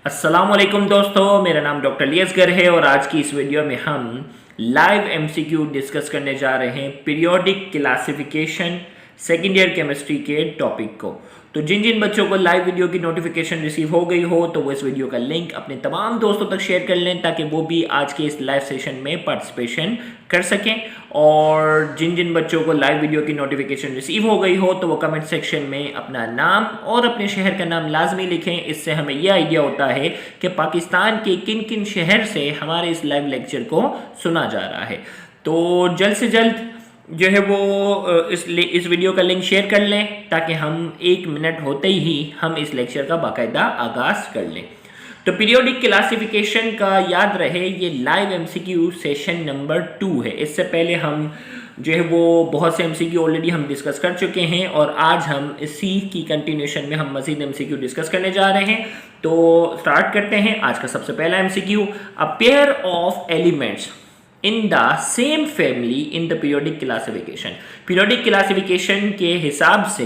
अस्सलामुअलैकुम दोस्तों, मेरा नाम डॉक्टर लियसगर है और आज की इस वीडियो में हम लाइव एमसीक्यू डिस्कस करने जा रहे हैं periodic classification second year chemistry के टॉपिक को। तो जिन जिन बच्चों को लाइव वीडियो की नोटिफिकेशन रिसीव हो गई हो तो वो इस वीडियो का लिंक अपने तमाम दोस्तों तक शेयर कर लें ताकि वो भी आज के इस लाइव सेशन में पार्टिसिपेशन कर सकें। और जिन जिन बच्चों को लाइव वीडियो की नोटिफिकेशन रिसीव हो गई हो तो वो कमेंट सेक्शन में अपना नाम और अपने शहर का नाम लाजमी लिखें। इससे हमें यह आइडिया होता है कि पाकिस्तान के किन किन शहर से हमारे इस लाइव लेक्चर को सुना जा रहा है। तो जल्द से जल्द जो है वो इस वीडियो का लिंक शेयर कर लें ताकि हम 1 मिनट होते ही हम इस लेक्चर का बाकायदा आगाज कर लें। तो पीरियोडिक क्लासिफिकेशन का याद रहे ये लाइव एमसीक्यू सेशन नंबर 2 है। इससे पहले हम जो है वो बहुत से एमसीक्यू ऑलरेडी हम डिस्कस कर चुके हैं और आज हम इसी की कंटिन्यूशन में हम मजीद एमसीक्यू डिस्कस करने जा रहे हैं। तो स्टार्ट करते हैं। आज का सबसे पहला MCQ, a pair of elements in the same family in the periodic classification. Periodic classification के हिसाब से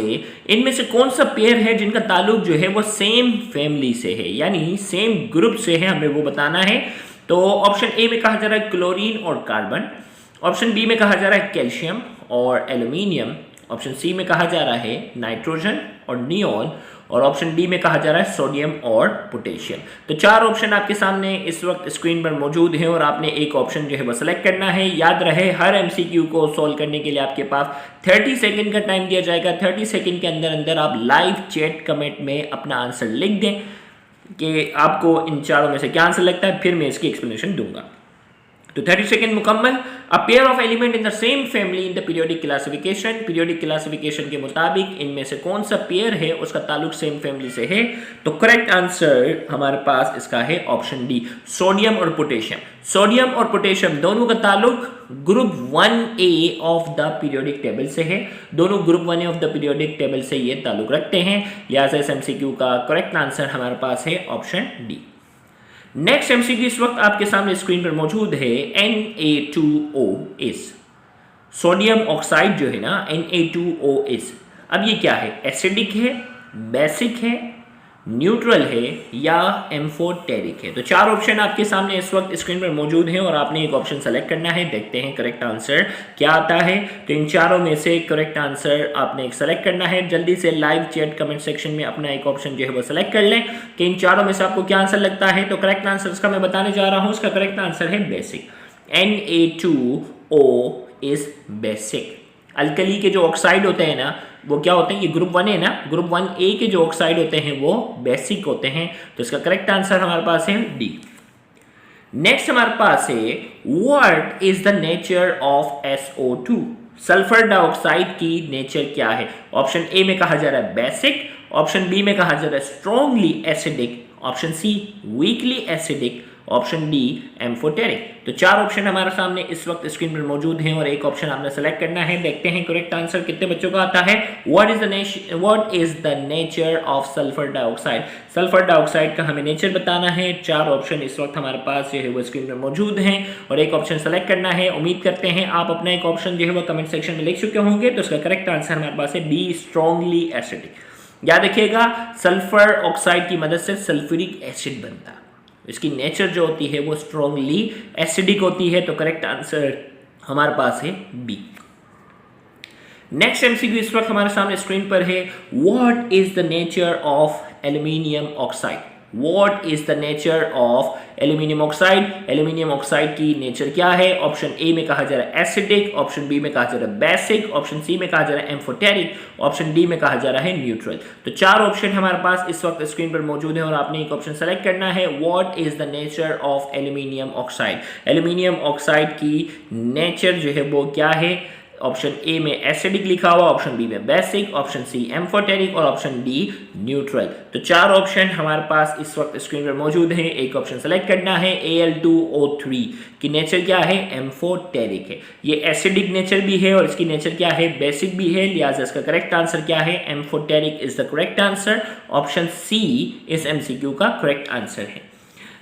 इनमें से कौन सा पेयर है जिनका ताल्लुक जो है वो सेम फैमिली से है, यानी सेम ग्रुप से है, हमें वो बताना है। तो ऑप्शन ए में कहा जा रहा है क्लोरीन और कार्बन, ऑप्शन बी में कहा जा रहा है कैल्शियम और एल्यूमिनियम, ऑप्शन सी में कहा जा रहा है नाइट्रोजन और नियोन, और ऑप्शन डी में कहा जा रहा है सोडियम और पोटेशियम। तो 4 ऑप्शन आपके सामने इस वक्त स्क्रीन पर मौजूद हैं और आपने एक ऑप्शन जो है वो सेलेक्ट करना है। याद रहे हर एमसीक्यू को सॉल्व करने के लिए आपके पास 30 सेकंड का टाइम दिया जाएगा। 30 सेकंड के अंदर अंदर आप लाइव चैट कमेंट में अपना आंसर लिख दें कि आपको इन चारों में से क्या आंसर लगता है, फिर मैं इसकी एक्सप्लेनेशन दूंगा। तो 30 सेकंड मुकम्मल। A pair of element in the same family in the periodic classification. Periodic classification के मुताबिक इनमें से कौन सा पेयर है उसका ताल्लुक सेम फैमिली से है। तो करेक्ट आंसर हमारे पास इसका है ऑप्शन डी, सोडियम और पोटेशियम। सोडियम और पोटेशियम दोनों का ताल्लुक group 1A of the periodic table से है। दोनों group 1A of the periodic table से ये ताल्लुक रखते हैं, लिहाजा इस एमसीक्यू का करेक्ट आंसर हमारे पास है ऑप्शन डी। नेक्स्ट एमसीक्यू इस वक्त आपके सामने स्क्रीन पर मौजूद है, Na2O इज। सोडियम ऑक्साइड जो है ना Na2O इज, अब ये क्या है, एसिडिक है, बेसिक है, न्यूट्रल है या एम्फोटेरिक है। तो 4 ऑप्शन आपके सामने इस वक्त स्क्रीन पर मौजूद हैं और आपने एक ऑप्शन सेलेक्ट करना है। देखते हैं करेक्ट आंसर क्या आता है। तो इन चारों में से करेक्ट आंसर आपने एक सेलेक्ट करना है। जल्दी से लाइव चैट कमेंट सेक्शन में अपना एक ऑप्शन जो है वो सेलेक्ट कर लें कि इन चारों में से आपको क्या आंसर लगता है। तो करेक्ट आंसर इसका मैं बताने जा रहा हूँ। इसका करेक्ट आंसर है basic. Na2O is basic. Alkali के जो ऑक्साइड होते हैं ना वो क्या होते हैं, ये ग्रुप 1 है ना, ग्रुप 1A के जो ऑक्साइड होते हैं वो बेसिक होते हैं। तो इसका करेक्ट आंसर हमारे पास है डी। नेक्स्ट हमारे पास है, what is the nature of SO2। Sulphur dioxide की नेचर क्या है। ऑप्शन ए में कहा जा रहा है बेसिक, ऑप्शन बी में कहा जा रहा है strongly acidic, option C weakly acidic, option D amphoteric. तो 4 ऑप्शन हमारे सामने इस वक्त स्क्रीन पर मौजूद हैं और एक ऑप्शन आपने सेलेक्ट करना है। देखते हैं करेक्ट आंसर कितने बच्चों का आता है। What is the nature of sulphur dioxide. Sulphur dioxide का हमें नेचर बताना है। 4 ऑप्शन इस वक्त हमारे पास जो है वो स्क्रीन पर मौजूद हैं और एक ऑप्शन सेलेक्ट करना है। उम्मीद करते हैं आप अपना एक ऑप्शन जो है वो कमेंट सेक्शन में लिख चुके होंगे। तो इसका करेक्ट आंसर हमारे पास है बी, स्ट्रॉन्गली एसिडिक। याद रखिएगा सल्फर ऑक्साइड की मदद से सल्फ्यूरिक एसिड बनता है, इसकी नेचर जो होती है वो स्ट्रॉन्गली एसिडिक होती है। तो करेक्ट आंसर हमारे पास है बी। नेक्स्ट एमसीक्यू इस वक्त हमारे सामने स्क्रीन पर है, what is the nature of aluminium oxide. What is the nature of aluminium oxide. Aluminium oxide की नेचर क्या है। ऑप्शन ए में कहा जा रहा है एसिडिक, ऑप्शन बी में कहा जा रहा है बेसिक, ऑप्शन सी में कहा जा रहा है एम्फोटेरिक, ऑप्शन डी में कहा जा रहा है न्यूट्रल। तो 4 ऑप्शन हमारे पास इस वक्त स्क्रीन पर मौजूद है और आपने एक ऑप्शन सेलेक्ट करना है। What is the nature of aluminium oxide. Aluminium oxide की नेचर जो है वो क्या है। ऑप्शन ए में एसिडिक लिखा हुआ, ऑप्शन बी में बेसिक, ऑप्शन सी एम्फोटेरिक और ऑप्शन डी न्यूट्रल। तो 4 ऑप्शन हमारे पास इस वक्त स्क्रीन पर मौजूद हैं। एक ऑप्शन सेलेक्ट करना है। Al2O3 की नेचर क्या है, एम्फोटेरिक है। ये एसिडिक नेचर भी है और इसकी नेचर क्या है, बेसिक भी है, लिहाजा इसका करेक्ट आंसर क्या है, amphoteric is the correct answer. Option C इस एमसीक्यू का करेक्ट आंसर है।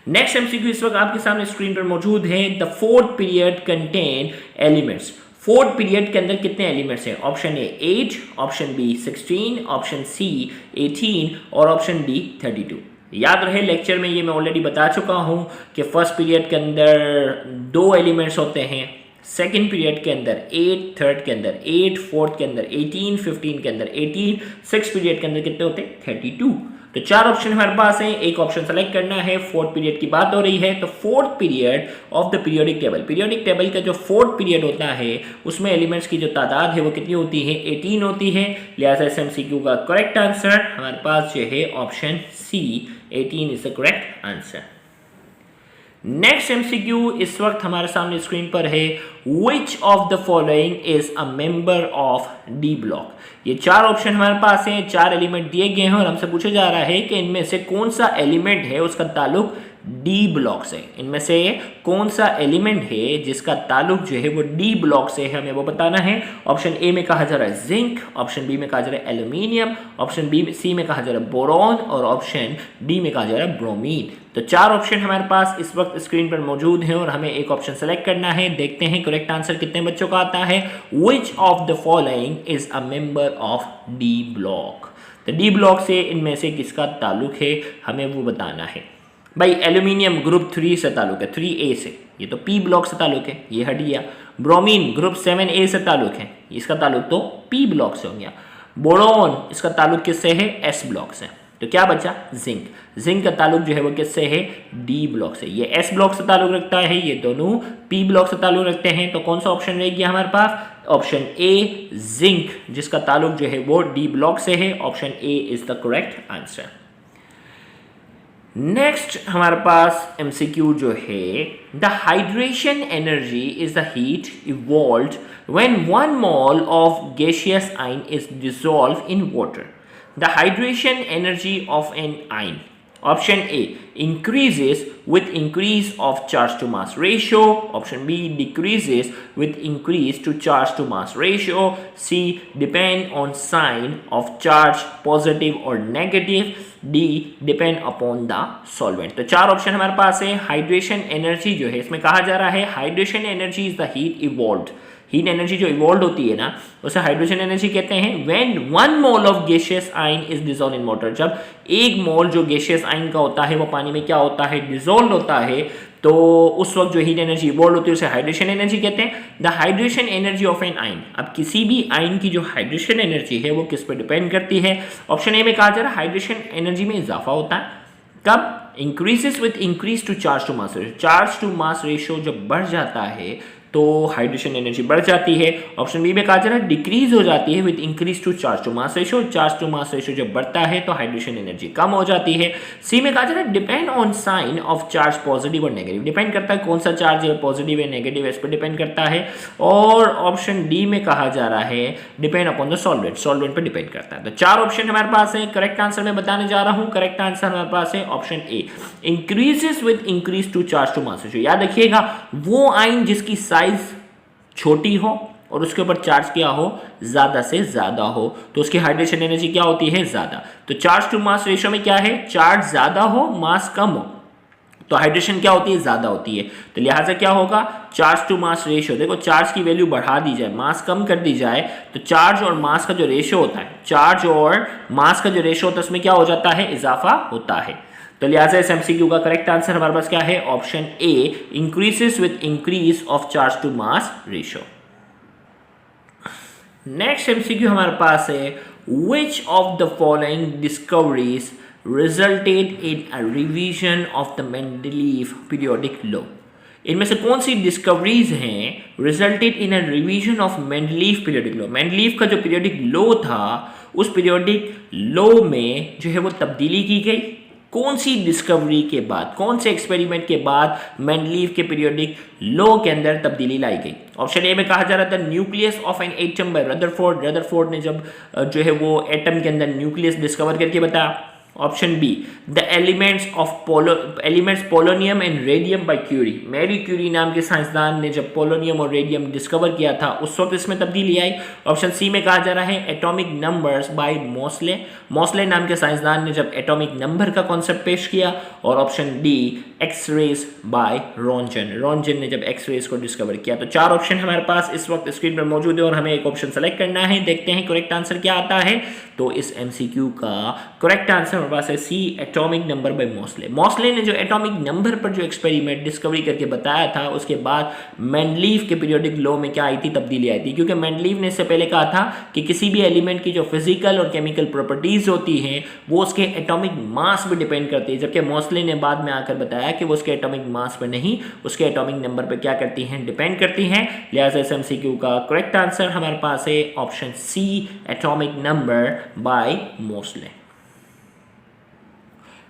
नेक्स्ट एमसीक्यू इस वक्त आपके सामने स्क्रीन पर मौजूद है, the 4th period contain elements. 4th period के अंदर कितने एलिमेंट्स हैं। Option A 8, option B 16, option C 18 और ऑप्शन डी 32। याद रहे लेक्चर में ये मैं ऑलरेडी बता चुका हूँ कि फर्स्ट पीरियड के अंदर 2 एलिमेंट्स होते हैं, सेकेंड पीरियड के अंदर 8 थर्ड के अंदर 8 फोर्थ के अंदर 18 15 के अंदर 18 सिक्स पीरियड के अंदर कितने होते हैं 32। तो 4 ऑप्शन हमारे पास हैं, एक ऑप्शन सेलेक्ट करना है। फोर्थ पीरियड की बात हो रही है तो fourth period of the periodic table का जो फोर्थ पीरियड होता है उसमें एलिमेंट्स की जो तादाद है वो कितनी होती है 18 होती है। लिहाजा एसएमसीक्यू का करेक्ट आंसर हमारे पास जो है option C 18 is the correct answer. Next MCQ इस वक्त हमारे सामने स्क्रीन पर है, which of the following is a member of d block. ये 4 ऑप्शन हमारे पास हैं, 4 एलिमेंट दिए गए हैं और हमसे पूछा जा रहा है कि इनमें से कौन सा एलिमेंट है उसका ताल्लुक डी ब्लॉक से। इनमें से कौन सा एलिमेंट है जिसका ताल्लुक जो है वो डी ब्लॉक से है, हमें वो बताना है। ऑप्शन ए में कहा जा रहा है जिंक, ऑप्शन बी में कहा जा रहा है एल्यूमिनियम, ऑप्शन बी सी में कहा जा रहा है बोरॉन और ऑप्शन डी में कहा जा रहा है ब्रोमीन। तो 4 ऑप्शन हमारे पास इस वक्त स्क्रीन पर मौजूद हैं और हमें एक ऑप्शन सेलेक्ट करना है। देखते हैं करेक्ट आंसर कितने बच्चों का आता है। Which of the following is a member of d block. तो डी ब्लॉक से इनमें से किसका ताल्लुक है हमें वो बताना है। भाई एल्यूमिनियम ग्रुप 3 से ताल्लुक है, 3A से, ये तो P ब्लॉक से ताल्लुक है, ये हट गया। ब्रोमीन ग्रुप 7A से ताल्लुक है, इसका ताल्लुक तो P ब्लॉक से हो गया। बोरॉन इसका ताल्लुक किससे है S ब्लॉक से। तो क्या बचा जिंक, जिंक का ताल्लुक जो है वो किससे है डी ब्लॉक से। ये S ब्लॉक से ताल्लुक रखता है, ये दोनों P ब्लॉक से ताल्लुक रखते हैं। तो कौन सा ऑप्शन रह गया हमारे पास, ऑप्शन ए जिंक जिसका ताल्लुक जो है वो डी ब्लॉक से है। Option A is the correct answer. Next हमारे पास एमसीक्यू जो है, the hydration energy is the heat evolved when 1 mole of gaseous ion is dissolved in water. The hydration energy of an ion, option A, increases with increase of charge to mass ratio, option B, decreases with increase to charge to mass ratio, C, depend on sign of charge positive or negative, D, depend upon the solvent। तो 4 option हमारे पास है। Hydration energy जो है इसमें कहा जा रहा है hydration energy is the heat evolved, heat energy जो इवॉल्व होती है ना उसे हाइड्रेशन एनर्जी कहते हैं। When 1 mole of gaseous ion is dissolve in water, जब 1 मोल जो गैसियस आयन का होता है वो पानी में क्या होता है डिसॉल्व होता है, तो उस वक्त जो हीट एनर्जी इवॉल्व होती है उसे हाइड्रेशन एनर्जी कहते हैं। The hydration energy of an ion, अब किसी भी आयन की जो हाइड्रेशन एनर्जी है वो किस पर डिपेंड करती है। ऑप्शन ए में कहा जा रहा है हाइड्रेशन एनर्जी में इजाफा होता है, कब, increases with increase to charge to mass ratio, charge to mass ratio जब बढ़ जाता है तो हाइड्रेशन एनर्जी बढ़ जाती है। ऑप्शन बी में कहा जा रहा है डिक्रीज हो जाती है with increase to charge to mass ratio, charge to mass ratio जब बढ़ता है तो हाइड्रेशन एनर्जी कम हो जाती है। सी में कहा जा रहा है depend on sign of charge positive और नेगेटिव, डिपेंड करता है कौन सा चार्ज है पॉजिटिव है नेगेटिव इस पर डिपेंड करता है। और ऑप्शन डी में कहा जा रहा है depend upon the solvent, solvent पर डिपेंड करता है। तो 4 ऑप्शन हमारे पास है। करेक्ट आंसर मैं बताने जा रहा हूं, करेक्ट आंसर हमारे पास है option A, increases with increase to charge to mass ratio. याद रखिएगा वो आयन जिसकी साइज छोटी हो और उसके ऊपर चार्ज क्या हो ज्यादा से ज्यादा हो तो उसकी हाइड्रेशन एनर्जी क्या होती है ज्यादा। तो चार्ज टू मास रेशियो में क्या है, चार्ज ज्यादा हो मास कम हो तो हाइड्रेशन क्या होती है ज्यादा होती है। तो लिहाजा क्या होगा चार्ज टू मास रेशियो, देखो चार्ज की वैल्यू बढ़ा दी जाए मास कम कर दी जाए तो चार्ज और मास का जो रेशियो होता है, चार्ज और मास का जो रेशियो होता है उसमें क्या हो जाता है इजाफा होता है। तो लिहाजा इस एमसीक्यू का करेक्ट आंसर हमारे पास क्या है option A, increases with increase of charge to mass ratio. Next MCQ हमारे पास है, which of the following discoveries resulted in a revision of the Mendeleev periodic law. इनमें से कौन सी डिस्कवरीज हैं resulted in a revision of Mendeleev periodic law. Mendeleev का जो पीरियोडिक लॉ था उस पीरियोडिक लॉ में जो है वो तब्दीली की गई, कौन सी डिस्कवरी के बाद, कौन से एक्सपेरिमेंट के बाद मेंडलीव के पीरियोडिक लॉ के अंदर तब्दीली लाई गई। ऑप्शन ए में कहा जा रहा था nucleus of an atom by Rutherford, Rutherford ने जब जो है वो एटम के अंदर न्यूक्लियस डिस्कवर करके बताया। Option B, the elements polonium and radium by Curie, Marie Curie नाम के साइंसदान ने जब पोलोनियम और रेडियम डिस्कवर किया था उस वक्त इसमें तब्दीली आई। ऑप्शन सी में कहा जा रहा है atomic numbers by Moseley, Moseley नाम के साइंसदान ने जब एटॉमिक नंबर का कॉन्सेप्ट पेश किया। और option D, X-rays bye Röntgen, Röntgen ने जब एक्सरेज को डिस्कवर किया। तो 4 ऑप्शन हमारे पास इस वक्त स्क्रीन पर मौजूद है और हमें एक ऑप्शन सेलेक्ट करना है। देखते हैं करेक्ट आंसर क्या आता है। तो इस एमसीक्यू का करेक्ट आंसर हमारे पास है C, atomic number by Moseley. Moseley ने जो एटॉमिक नंबर पर जो एक्सपेरिमेंट डिस्कवरी करके बताया था, उसके बाद मेंडलीव के पीरियोडिक लॉ में क्या आई थी, तब्दीली आई थी। क्योंकि मेंडलीव ने इससे पहले कहा था कि किसी भी एलिमेंट की जो फिजिकल और केमिकल प्रॉपर्टीज होती हैं वो उसके एटॉमिक मास पर डिपेंड करती है, जबकि मोस्ले ने बाद में आकर बताया कि वो उसके एटॉमिक मास पर नहीं, उसके एटॉमिक नंबर पर क्या करती हैं, डिपेंड करती हैं। लिहाजा इस एमसीक्यू का करेक्ट आंसर हमारे पास है option C, atomic number by Moseley.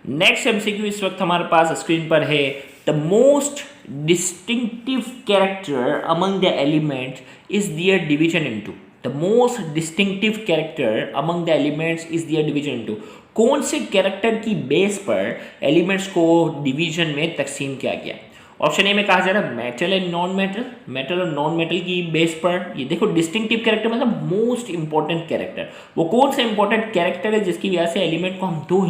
Next MCQ इस वक्त हमारे पास स्क्रीन पर है, the most distinctive character among the elements is their division into. The most distinctive character among the elements is their division into. कौन से character की base पर एलिमेंट्स को डिवीजन में तकसीम किया गया? ऑप्शन ए में कहा जा रहा है metal and non metal, metal और नॉन मेटल की बेस पर। ये देखो डिस्टिंक्टिव कैरेक्टर मतलब मोस्ट इंपॉर्टेंट कैरेक्टर, वो कौन सा इंपॉर्टेंट कैरेक्टर है जिसकी वजह से एलिमेंट को हम दो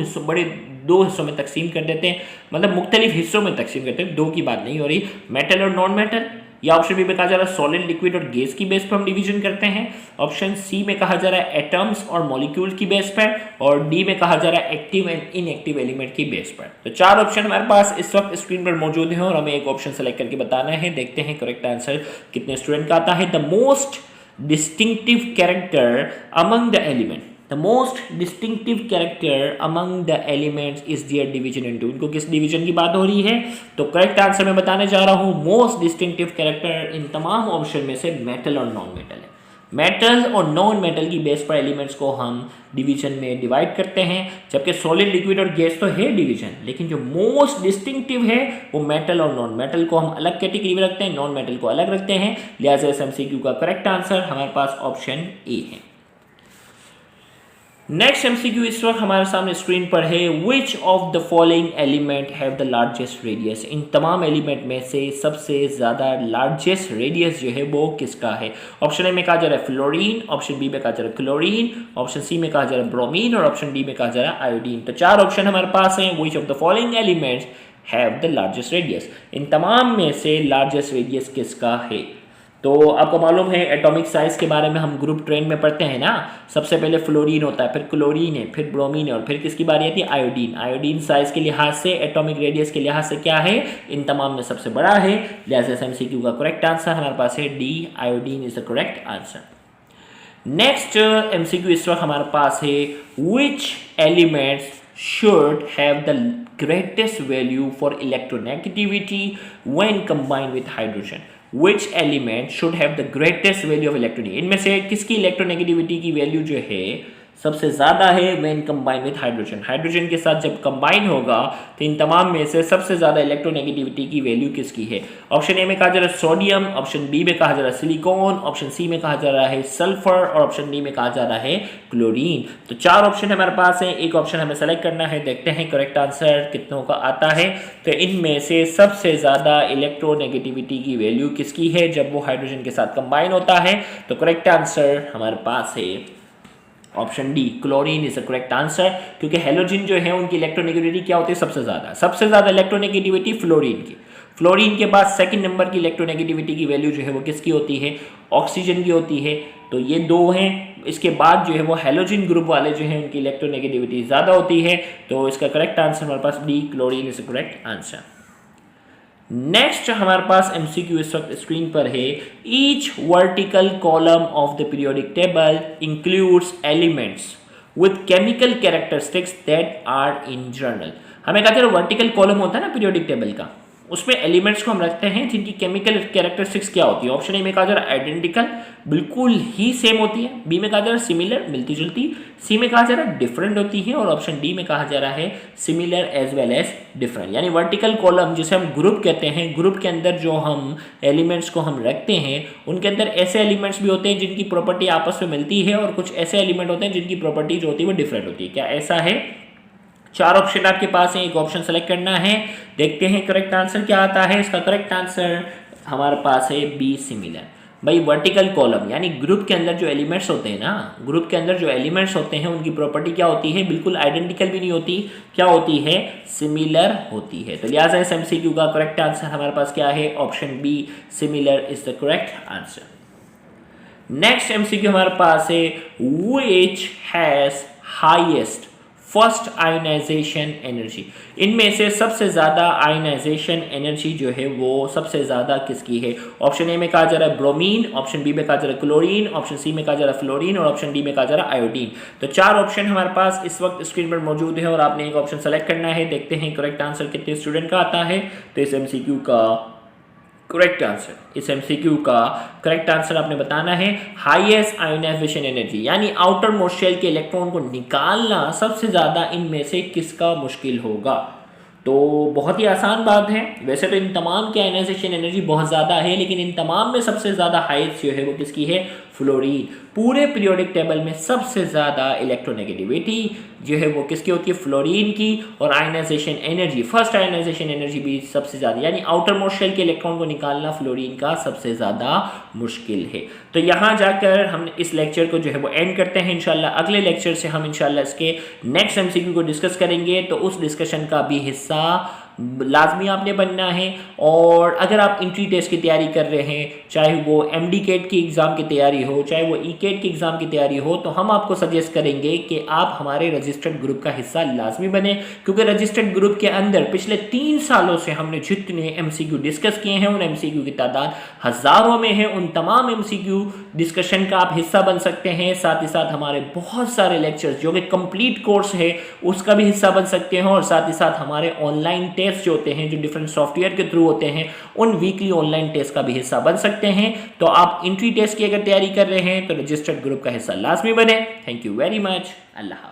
हिस्सों में तकसीम कर देते हैं, मतलब मुख्तलिफ हिस्सों में तकसीम करते हैं, दो की बात नहीं हो रही, मेटल और नॉन मेटल। या ऑप्शन बी में कहा जा रहा है सॉलिड, लिक्विड और गैस की बेस पर हम डिवीजन करते हैं। ऑप्शन सी में कहा जा रहा है एटम्स और मॉलिक्यूल्स की बेस पर, और डी में कहा जा रहा है एक्टिव एंड इनएक्टिव एलिमेंट की बेस पर। तो चार ऑप्शन हमारे पास इस वक्त स्क्रीन पर मौजूद हैं और हमें एक ऑप्शन सेलेक्ट करके बताना है। देखते हैं करेक्ट आंसर कितने स्टूडेंट का आता है। The most distinctive character among the element, the most distinctive character among the elements is their division into। इनको किस डिवीजन की बात हो रही है? तो करेक्ट आंसर मैं बताने जा रहा हूँ मोस्ट डिस्टिंक्टिव कैरेक्टर इन तमाम ऑप्शन में से मेटल और नॉन मेटल है। मेटल और नॉन मेटल की बेस पर एलिमेंट्स को हम डिवीजन में डिवाइड करते हैं, जबकि सॉलिड, लिक्विड और गैस तो है डिवीजन, लेकिन जो मोस्ट डिस्टिंक्टिव है वो मेटल और नॉन मेटल को हम अलग कैटेगरी में रखते हैं, नॉन मेटल को अलग रखते हैं। लिहाजा इस एमसीक्यू का करेक्ट आंसर हमारे पास ऑप्शन ए है। नेक्स्ट एमसीक्यू इस वक्त हमारे सामने स्क्रीन पर है, which of the following element have the largest radius. इन तमाम एलिमेंट में से सबसे ज़्यादा लार्जेस्ट रेडियस जो है वो किसका है? ऑप्शन ए में कहा जा रहा है फ्लोरीन, ऑप्शन बी में कहा जा रहा है क्लोरीन, ऑप्शन सी में कहा जा रहा है ब्रोमीन और ऑप्शन डी में कहा जा रहा है आयोडीन। तो चार ऑप्शन हमारे पास हैं, which of the following elements have the largest radius. इन तमाम में से लार्जेस्ट रेडियस किसका है? तो आपको मालूम है एटॉमिक साइज के बारे में हम ग्रुप ट्रेन में पढ़ते हैं ना, सबसे पहले फ्लोरीन होता है, फिर क्लोरीन है, फिर ब्रोमीन है और फिर किसकी बारी आती है? आयोडीन। आयोडीन साइज के लिहाज से, एटॉमिक रेडियस के लिहाज से क्या है? इन तमाम में सबसे बड़ा है। लिहाजा एमसीक्यू का करेक्ट आंसर हमारे पास है D, iodine is the correct answer. Next MCQ इस वक्त हमारे पास है, विच elements should have the greatest value for electronegativity when combined with hydrogen। Which element should have the greatest value of electronegativity? इनमें से किसकी इलेक्ट्रोनेगेटिविटी की वैल्यू जो है सबसे ज़्यादा है when combined with hydrogen। Hydrogen के साथ जब कंबाइन होगा तो इन तमाम में से सबसे ज़्यादा इलेक्ट्रोनेगेटिविटी की वैल्यू किसकी है? ऑप्शन ए में कहा जा रहा है सोडियम, ऑप्शन बी में कहा जा रहा है सिलिकॉन, ऑप्शन सी में कहा जा रहा है सल्फर और ऑप्शन डी में कहा जा रहा है क्लोरीन। तो चार ऑप्शन हमारे पास हैं, एक ऑप्शन हमें सेलेक्ट करना है। देखते हैं करेक्ट आंसर कितनों का आता है। तो इनमें से सबसे ज़्यादा इलेक्ट्रोनेगेटिविटी की वैल्यू किसकी है जब वो हाइड्रोजन के साथ कंबाइन होता है? तो करेक्ट आंसर हमारे पास है option D, chlorine is the correct answer. क्योंकि हेलोजन जो है उनकी इलेक्ट्रोनेगेटिविटी क्या होती है? सबसे ज़्यादा इलेक्ट्रोनेगेटिविटी फ्लोरीन की। फ्लोरीन के बाद सेकंड नंबर की इलेक्ट्रोनेगेटिविटी की वैल्यू जो है वो किसकी होती है? ऑक्सीजन की होती है। तो ये दो हैं, इसके बाद जो है वो हेलोजन ग्रुप वाले जो हैं उनकी इलेक्ट्रोनेगेटिविटी ज़्यादा होती है। तो इसका करेक्ट आंसर हमारे पास D, chlorine is the correct answer. Next हमारे पास एमसीक्यू इस वक्त स्क्रीन पर है, each vertical column of the periodic table includes elements with chemical characteristics that are in general. हमें कहा जाए वर्टिकल कॉलम होता है ना पीरियोडिक टेबल का, उसमें एलिमेंट्स को हम रखते हैं जिनकी केमिकल कैरेक्टरिस्टिक्स क्या होती है। ऑप्शन ए में कहा जा रहा है आइडेंटिकल, बिल्कुल ही सेम होती है, बी में कहा जा रहा है सिमिलर, मिलती जुलती, सी में कहा जा रहा है डिफरेंट होती है और ऑप्शन डी में कहा जा रहा है similar as well as different. यानी वर्टिकल कॉलम जिसे हम ग्रुप कहते हैं, ग्रुप के अंदर जो हम एलिमेंट्स को हम रखते हैं उनके अंदर ऐसे एलिमेंट्स भी होते हैं जिनकी प्रॉपर्टी आपस में मिलती है और कुछ ऐसे एलिमेंट होते हैं जिनकी प्रॉपर्टी जो होती है वो डिफरेंट होती है। क्या ऐसा है? चार ऑप्शन आपके पास हैं, एक ऑप्शन सेलेक्ट करना है। देखते हैं करेक्ट आंसर क्या आता है। इसका करेक्ट आंसर हमारे पास है बी, सिमिलर। भाई वर्टिकल कॉलम यानी ग्रुप के अंदर जो एलिमेंट्स होते हैं ना, ग्रुप के अंदर जो एलिमेंट्स होते हैं उनकी प्रॉपर्टी क्या होती है? बिल्कुल आइडेंटिकल भी नहीं होती, क्या होती है? सिमिलर होती है। तो लिहाजा इस एमसीक्यू का करेक्ट आंसर हमारे पास क्या है? Option B, similar is the correct answer. Next MCQ हमारे पास है, which has highest first ionization energy. इनमें से सबसे ज़्यादा आयनाइजेशन एनर्जी जो है वो सबसे ज़्यादा किसकी है? ऑप्शन ए में कहा जा रहा है ब्रोमीन, ऑप्शन बी में कहा जा रहा है क्लोरीन, ऑप्शन सी में कहा जा रहा है फ्लोरीन और ऑप्शन डी में कहा जा रहा है आयोडीन। तो 4 ऑप्शन हमारे पास इस वक्त स्क्रीन पर मौजूद है और आपने एक ऑप्शन सेलेक्ट करना है। देखते हैं करेक्ट आंसर कितने स्टूडेंट का आता है। तो इस MCQ का करेक्ट आंसर, इस MCQ का करेक्ट आंसर आपने बताना है हाईएस्ट आयोनाइजेशन एनर्जी, यानी आउटर मोस्ट शेल के इलेक्ट्रॉन को निकालना सबसे ज़्यादा इनमें से किसका मुश्किल होगा। तो बहुत ही आसान बात है। वैसे तो इन तमाम की आयनाइजेशन एनर्जी बहुत ज़्यादा है, लेकिन इन तमाम में सबसे ज़्यादा हाईएस्ट जो है वो किसकी है? फ्लोरीन। पूरे पीरियोडिक टेबल में सबसे ज़्यादा इलेक्ट्रोनेगेटिविटी जो है वो किसकी होती है? फ्लोरीन की। और ionization energy, first ionization energy भी सबसे ज़्यादा, यानी आउटर मोस्ट शेल के इलेक्ट्रॉन को निकालना फ्लोरीन का सबसे ज़्यादा मुश्किल है। तो यहाँ जाकर हम इस लेक्चर को जो है वो एंड करते हैं। इंशाल्लाह अगले लेक्चर से हम इंशाल्लाह इसके नेक्स्ट MCQ को डिस्कस करेंगे। तो उस डिस्कशन का भी हिस्सा लाजमी आपने बनना है। और अगर आप इंट्री टेस्ट की तैयारी कर रहे हैं, चाहे वो MD कैट की एग्ज़ाम की तैयारी हो, चाहे वो ECAT की एग्ज़ाम की तैयारी हो, तो हम आपको सजेस्ट करेंगे कि आप हमारे रजिस्टर्ड ग्रुप का हिस्सा लाजमी बने, क्योंकि रजिस्टर्ड ग्रुप के अंदर पिछले 3 सालों से हमने जितने MCQ डिस्कस किए हैं उन MCQ की तादाद हज़ारों में है। उन तमाम MCQ डिस्कशन का आप हिस्सा बन सकते हैं। साथ ही साथ हमारे बहुत सारे लेक्चर्स जो कि कंप्लीट कोर्स है उसका भी हिस्सा बन सकते हैं। और साथ ही साथ हमारे ऑनलाइन टेस्ट जो होते हैं, जो डिफरेंट सॉफ्टवेयर के थ्रू होते हैं, उन वीकली ऑनलाइन टेस्ट का भी हिस्सा बन सकते हैं। तो आप इंट्री टेस्ट की अगर तैयारी कर रहे हैं तो रजिस्टर्ड ग्रुप का हिस्सा लाजमी बने। Thank you very much. Allah.